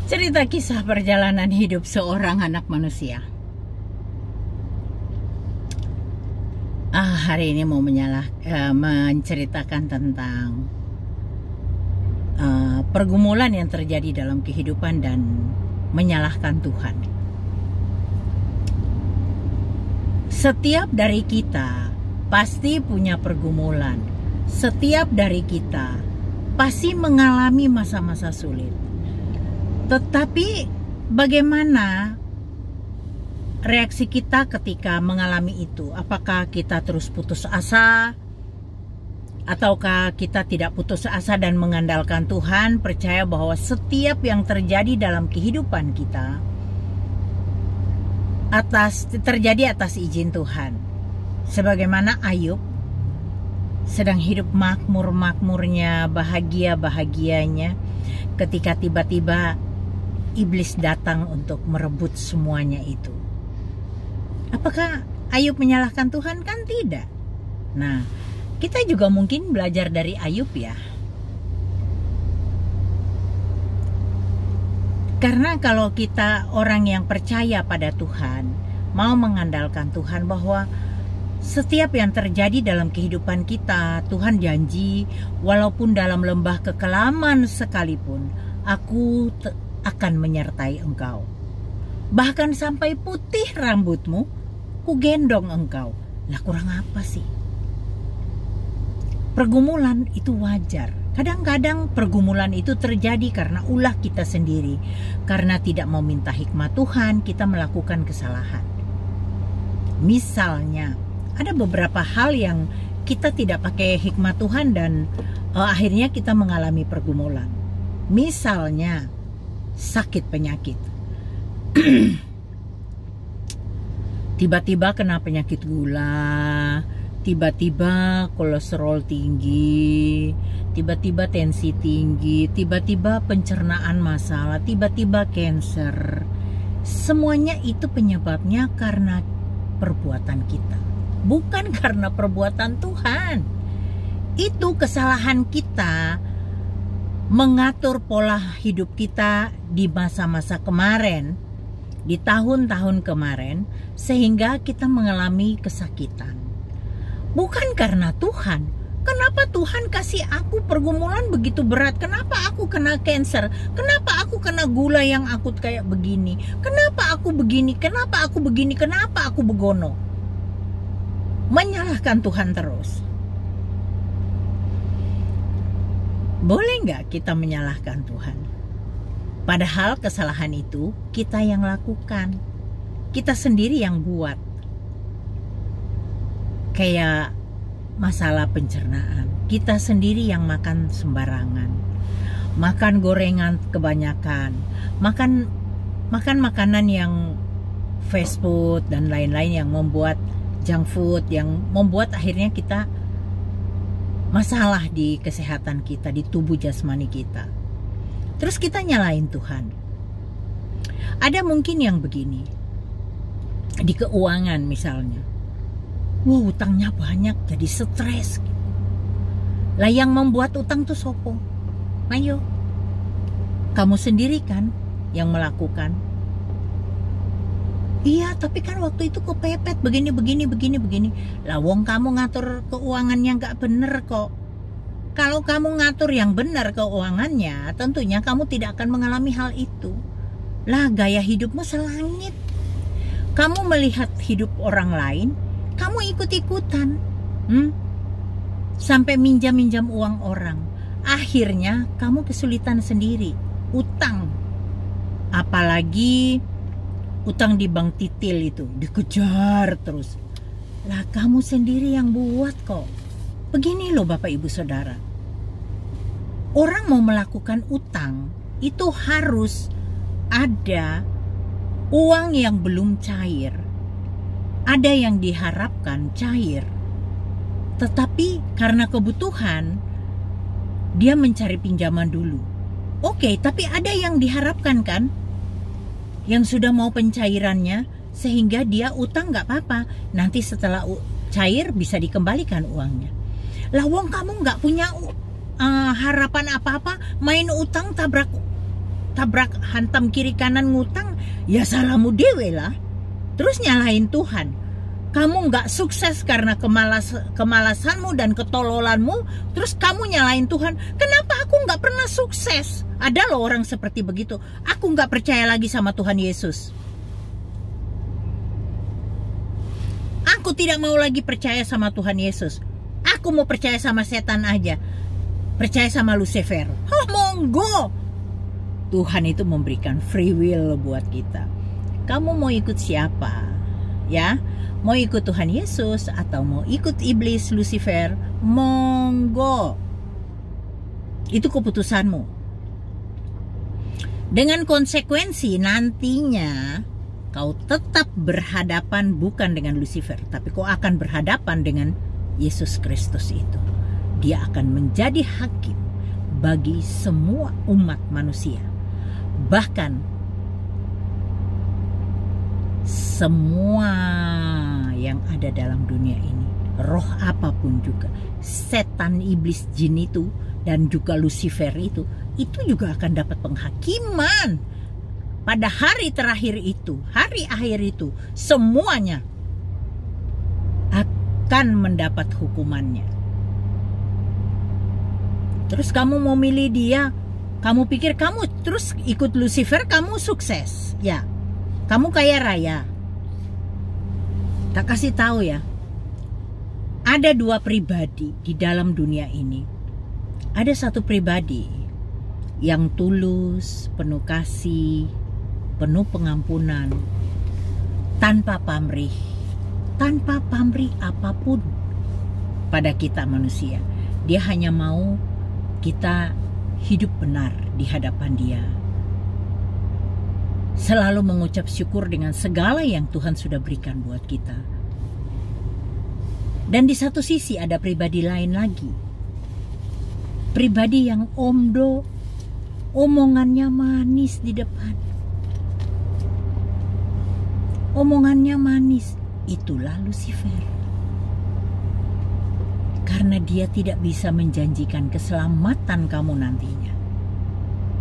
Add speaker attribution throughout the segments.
Speaker 1: Cerita kisah perjalanan hidup seorang anak manusia. Hari ini mau menceritakan tentang pergumulan yang terjadi dalam kehidupan dan menyalahkan Tuhan. Setiap dari kita pasti punya pergumulan. Setiap dari kita pasti mengalami masa-masa sulit. Tetapi bagaimana reaksi kita ketika mengalami itu? Apakah kita terus putus asa? Ataukah kita tidak putus asa dan mengandalkan Tuhan, percaya bahwa setiap yang terjadi dalam kehidupan kita terjadi atas izin Tuhan? Sebagaimana Ayub sedang hidup makmur-makmurnya, bahagia-bahagianya, ketika tiba-tiba iblis datang untuk merebut semuanya itu. Apakah Ayub menyalahkan Tuhan? Kan tidak. Nah, kita juga mungkin belajar dari Ayub ya. Karena kalau kita orang yang percaya pada Tuhan, mau mengandalkan Tuhan, bahwa setiap yang terjadi dalam kehidupan kita, Tuhan janji, walaupun dalam lembah kekelaman sekalipun, aku akan menyertai engkau. Bahkan sampai putih rambutmu, ku gendong engkau. Lah kurang apa sih? Pergumulan itu wajar. Kadang-kadang pergumulan itu terjadi karena ulah kita sendiri. Karena tidak meminta hikmat Tuhan, kita melakukan kesalahan. Misalnya, ada beberapa hal yang kita tidak pakai hikmat Tuhan dan akhirnya kita mengalami pergumulan. Misalnya, sakit penyakit. Tiba-tiba kena penyakit gula, tiba-tiba kolesterol tinggi, tiba-tiba tensi tinggi, tiba-tiba pencernaan masalah, tiba-tiba cancer. Semuanya itu penyebabnya karena perbuatan kita, bukan karena perbuatan Tuhan. Itu kesalahan kita mengatur pola hidup kita di masa-masa kemarin, di tahun-tahun kemarin, sehingga kita mengalami kesakitan. Bukan karena Tuhan. Kenapa Tuhan kasih aku pergumulan begitu berat? Kenapa aku kena cancer? Kenapa aku kena gula yang akut kayak begini? Kenapa aku begini? Kenapa aku begini? Kenapa aku begono? Menyalahkan Tuhan terus. Boleh nggak kita menyalahkan Tuhan? Padahal kesalahan itu kita yang lakukan. Kita sendiri yang buat. Kayak masalah pencernaan. Kita sendiri yang makan sembarangan. Makan gorengan kebanyakan. Makan makanan yang fast food dan lain-lain yang membuat junk food, yang membuat akhirnya kita masalah di kesehatan kita, di tubuh jasmani kita. Terus kita nyalain Tuhan. Ada mungkin yang begini, di keuangan misalnya, wah utangnya banyak jadi stres. Lah yang membuat utang tuh sopo? Ayo, kamu sendiri kan yang melakukan. Iya, tapi kan waktu itu kepepet begini. Lah wong kamu ngatur keuangannya nggak bener kok. Kalau kamu ngatur yang benar keuangannya, tentunya kamu tidak akan mengalami hal itu. Lah gaya hidupmu selangit. Kamu melihat hidup orang lain, kamu ikut-ikutan. Sampai minjam-minjam uang orang. Akhirnya kamu kesulitan sendiri. Utang. Apalagi utang di bank titil itu dikejar terus. Lah kamu sendiri yang buat kok. Begini loh Bapak Ibu Saudara. Orang mau melakukan utang itu harus ada uang yang belum cair. Ada yang diharapkan cair. Tetapi karena kebutuhan dia mencari pinjaman dulu. Oke, tapi ada yang diharapkan kan? Yang sudah mau pencairannya, sehingga dia utang nggak apa-apa. Nanti setelah cair bisa dikembalikan uangnya. Lah wong kamu nggak punya harapan apa-apa, main utang tabrak tabrak hantam kiri kanan ngutang, ya salahmu dewe lah. Terus nyalahin Tuhan. Kamu nggak sukses karena kemalasanmu dan ketololanmu, terus kamu nyalahin Tuhan. Kenapa aku nggak pernah sukses? Ada loh orang seperti begitu. Aku nggak percaya lagi sama Tuhan Yesus. Aku tidak mau lagi percaya sama Tuhan Yesus. Aku mau percaya sama setan aja. Percaya sama Lucifer. Oh, monggo. Tuhan itu memberikan free will buat kita. Kamu mau ikut siapa? Ya, mau ikut Tuhan Yesus atau mau ikut iblis Lucifer? Monggo. Itu keputusanmu. Dengan konsekuensi nantinya kau tetap berhadapan bukan dengan Lucifer, tapi kau akan berhadapan dengan Yesus Kristus itu. Dia akan menjadi hakim bagi semua umat manusia. Bahkan semua yang ada dalam dunia ini, roh apapun juga, setan, iblis, jin itu, dan juga Lucifer itu juga akan dapat penghakiman. Pada hari terakhir itu, hari akhir itu, semuanya akan mendapat hukumannya. Terus kamu mau milih dia, kamu pikir kamu terus ikut Lucifer, kamu sukses, ya? Kamu kaya raya. Tak kasih tahu ya. Ada dua pribadi di dalam dunia ini. Ada satu pribadi yang tulus, penuh kasih, penuh pengampunan, tanpa pamrih apapun pada kita manusia. Dia hanya mau kita hidup benar di hadapan Dia. Selalu mengucap syukur dengan segala yang Tuhan sudah berikan buat kita. Dan di satu sisi ada pribadi lain lagi. Pribadi yang omdo, omongannya manis di depan. Omongannya manis, itulah Lucifer. Karena dia tidak bisa menjanjikan keselamatan kamu nantinya.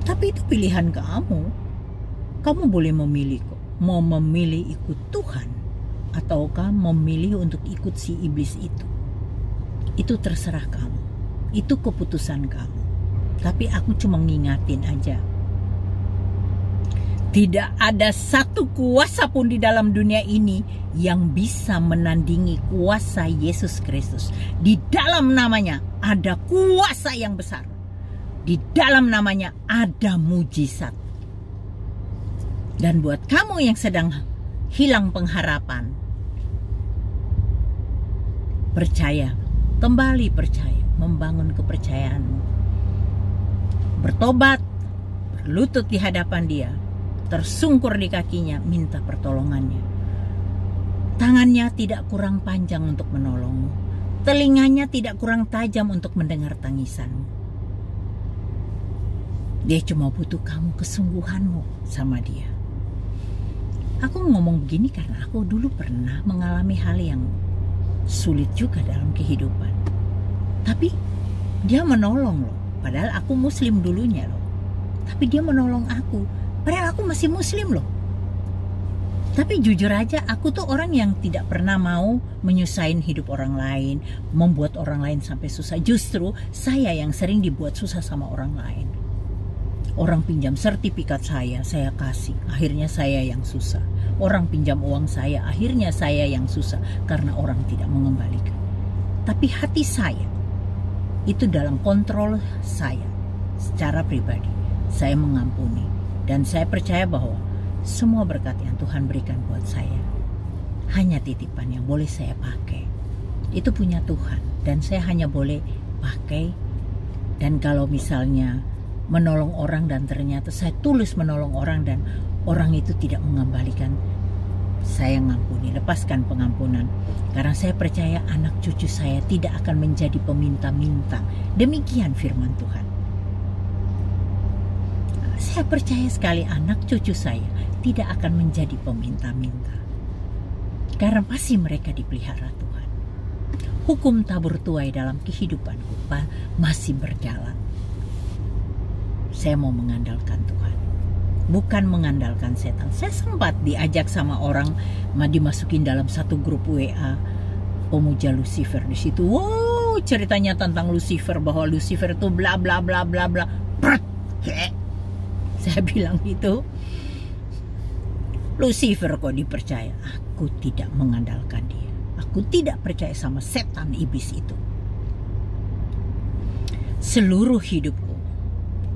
Speaker 1: Tapi itu pilihan kamu. Kamu boleh memilih kok, mau memilih ikut Tuhan ataukah memilih untuk ikut si iblis itu. Itu terserah kamu, itu keputusan kamu. Tapi aku cuma ngingatin aja, tidak ada satu kuasa pun di dalam dunia ini yang bisa menandingi kuasa Yesus Kristus. Di dalam namanya ada kuasa yang besar. Di dalam namanya ada mujizat. Dan buat kamu yang sedang hilang pengharapan, percaya, kembali percaya, membangun kepercayaanmu. Bertobat, berlutut di hadapan Dia, tersungkur di kakinya, minta pertolongannya. Tangannya tidak kurang panjang untuk menolongmu. Telinganya tidak kurang tajam untuk mendengar tangisanmu. Dia cuma butuh kamu kesungguhanmu sama Dia. Aku ngomong begini karena aku dulu pernah mengalami hal yang sulit juga dalam kehidupan. Tapi Dia menolong loh. Padahal aku muslim dulunya loh. Tapi Dia menolong aku. Padahal aku masih muslim loh. Tapi jujur aja aku tuh orang yang tidak pernah mau menyusahin hidup orang lain. Membuat orang lain sampai susah. Justru saya yang sering dibuat susah sama orang lain. Orang pinjam sertifikat saya kasih. Akhirnya saya yang susah. Orang pinjam uang saya, akhirnya saya yang susah. Karena orang tidak mengembalikan. Tapi hati saya, itu dalam kontrol saya. Secara pribadi, saya mengampuni. Dan saya percaya bahwa semua berkat yang Tuhan berikan buat saya hanya titipan yang boleh saya pakai. Itu punya Tuhan. Dan saya hanya boleh pakai. Dan kalau misalnya menolong orang dan ternyata saya tulus menolong orang dan orang itu tidak mengembalikan, saya ngampuni, lepaskan pengampunan. Karena saya percaya anak cucu saya tidak akan menjadi peminta-minta. Demikian firman Tuhan. Saya percaya sekali anak cucu saya tidak akan menjadi peminta-minta. Karena pasti mereka dipelihara Tuhan. Hukum tabur tuai dalam kehidupanku masih berjalan. Saya mau mengandalkan Tuhan. bukan mengandalkan setan. Saya sempat diajak sama orang dimasukin dalam satu grup WA pemuja Lucifer. Di situ, wow, ceritanya tentang Lucifer, bahwa Lucifer itu bla bla bla bla bla. Saya bilang itu, Lucifer kok dipercaya? Aku tidak mengandalkan dia. Aku tidak percaya sama setan iblis itu. Seluruh hidupku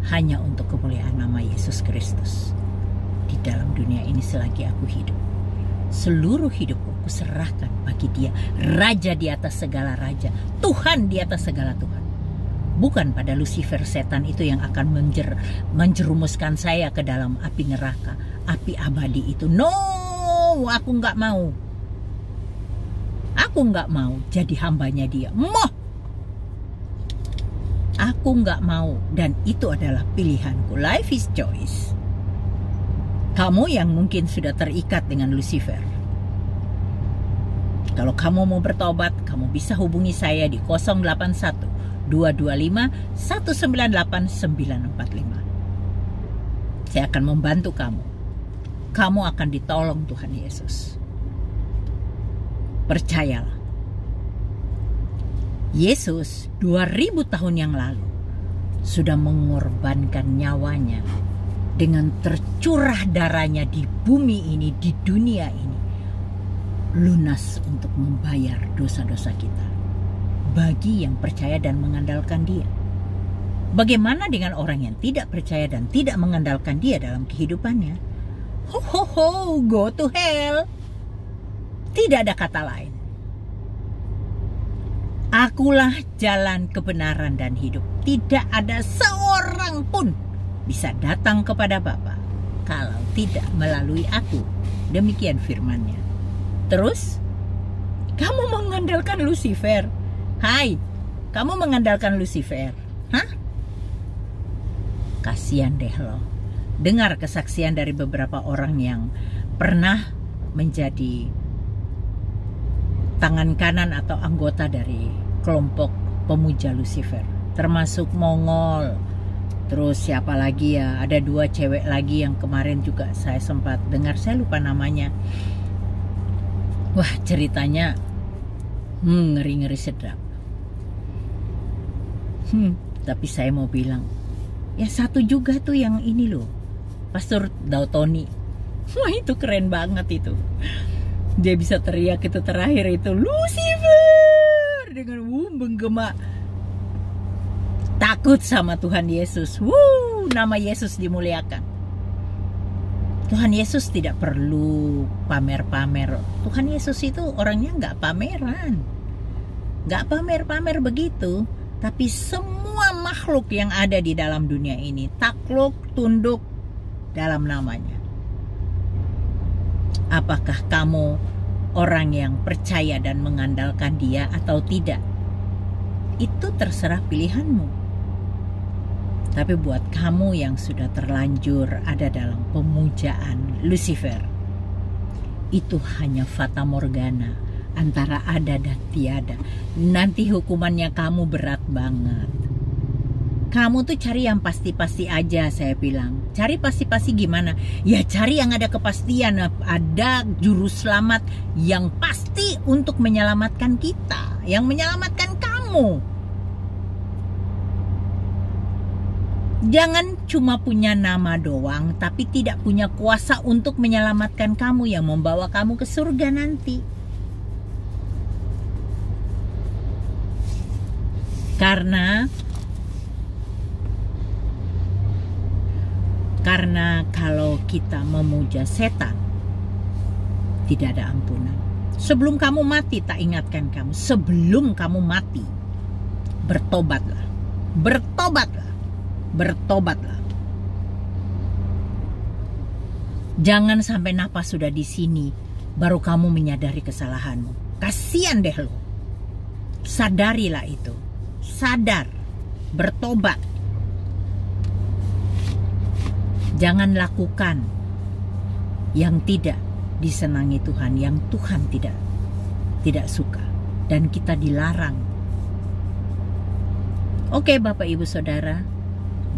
Speaker 1: hanya untuk kemuliaan nama Yesus Kristus. Di dalam dunia ini selagi aku hidup, seluruh hidupku kuserahkan bagi Dia, Raja di atas segala raja, Tuhan di atas segala Tuhan. Bukan pada Lucifer, setan itu yang akan menjerumuskan saya ke dalam api neraka, api abadi itu. No, aku nggak mau. Aku nggak mau jadi hambanya Dia. Aku nggak mau, dan itu adalah pilihanku. Life is choice. Kamu yang mungkin sudah terikat dengan Lucifer, kalau kamu mau bertobat, kamu bisa hubungi saya di 081 225 198 945. Saya akan membantu kamu. Kamu akan ditolong Tuhan Yesus. Percayalah. Yesus 2000 tahun yang lalu sudah mengorbankan nyawanya dengan tercurah darahnya di bumi ini, di dunia ini, lunas untuk membayar dosa-dosa kita bagi yang percaya dan mengandalkan Dia. Bagaimana dengan orang yang tidak percaya dan tidak mengandalkan Dia dalam kehidupannya? Ho ho ho, go to hell. Tidak ada kata lain. Akulah jalan kebenaran dan hidup. Tidak ada seorang pun bisa datang kepada Bapa kalau tidak melalui aku. Demikian firman-Nya. Terus, kamu mengandalkan Lucifer. Hai, kamu mengandalkan Lucifer. Hah? Kasihan deh lo. Dengar kesaksian dari beberapa orang yang pernah menjadi tangan kanan atau anggota dari kelompok pemuja Lucifer, termasuk Mongol. Terus siapa lagi ya? Ada 2 cewek lagi yang kemarin juga saya sempat dengar, saya lupa namanya. Wah, ceritanya ngeri-ngeri sedap. Tapi saya mau bilang, ya satu juga tuh yang ini loh, Pastor Dautoni. Wah, itu keren banget itu. Dia bisa teriak itu terakhir itu, Lucifer, dengan menggema. Takut sama Tuhan Yesus. Nama Yesus dimuliakan. Tuhan Yesus tidak perlu pamer-pamer. Tuhan Yesus itu orangnya nggak pameran, nggak pamer-pamer begitu. Tapi semua makhluk yang ada di dalam dunia ini takluk tunduk dalam namanya. Apakah kamu orang yang percaya dan mengandalkan Dia atau tidak? Itu terserah pilihanmu. Tapi buat kamu yang sudah terlanjur ada dalam pemujaan Lucifer, itu hanya fata morgana, antara ada dan tiada. Nanti hukumannya kamu berat banget. Kamu tuh cari yang pasti-pasti aja, saya bilang. Cari pasti-pasti gimana? Ya cari yang ada kepastian. Ada juru selamat yang pasti untuk menyelamatkan kita, yang menyelamatkan kamu. Jangan cuma punya nama doang, tapi tidak punya kuasa untuk menyelamatkan kamu, yang membawa kamu ke surga nanti. Karena kalau kita memuja setan, tidak ada ampunan. Sebelum kamu mati, tak ingatkan kamu, sebelum kamu mati, bertobatlah. Bertobatlah. Bertobatlah. Jangan sampai napas sudah di sini baru kamu menyadari kesalahanmu. Kasian deh lo. Sadarilah itu. Sadar. Bertobat. Jangan lakukan yang tidak disenangi Tuhan, yang Tuhan tidak suka, dan kita dilarang. Oke, Bapak Ibu Saudara,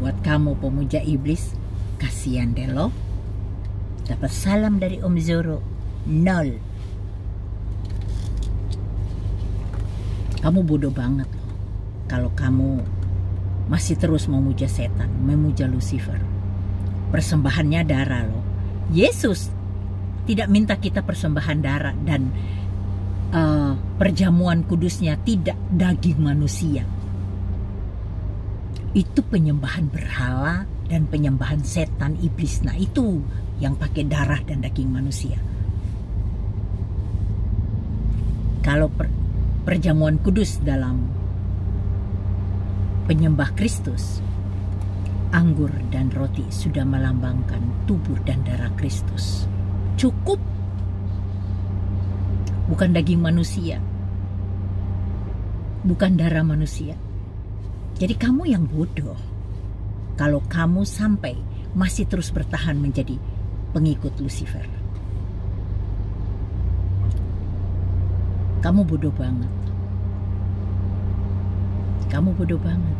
Speaker 1: buat kamu pemuja iblis, kasihan deh lo. Dapat salam dari Om Zoro, 0. Kamu bodoh banget loh kalau kamu masih terus memuja setan, memuja Lucifer. Persembahannya darah loh. Yesus tidak minta kita persembahan darah, dan perjamuan kudusnya tidak daging manusia. Itu penyembahan berhala dan penyembahan setan iblis. Nah itu yang pakai darah dan daging manusia. Kalau perjamuan kudus dalam penyembah Kristus, anggur dan roti sudah melambangkan tubuh dan darah Kristus. Cukup. Bukan daging manusia, bukan darah manusia. Jadi kamu yang bodoh kalau kamu sampai masih terus bertahan menjadi pengikut Lucifer. Kamu bodoh banget. Kamu bodoh banget.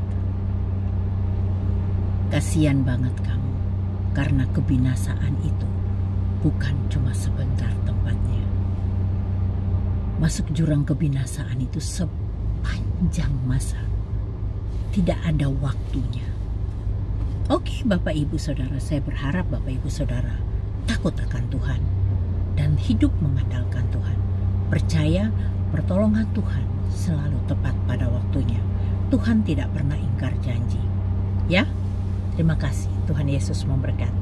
Speaker 1: Kasian banget kamu, karena kebinasaan itu bukan cuma sebentar tempatnya. Masuk jurang kebinasaan itu sepanjang masa. Tidak ada waktunya. Oke, Bapak Ibu Saudara, saya berharap Bapak Ibu Saudara takut akan Tuhan dan hidup mengandalkan Tuhan. Percaya pertolongan Tuhan selalu tepat pada waktunya. Tuhan tidak pernah ingkar janji. Ya, terima kasih. Tuhan Yesus memberkati.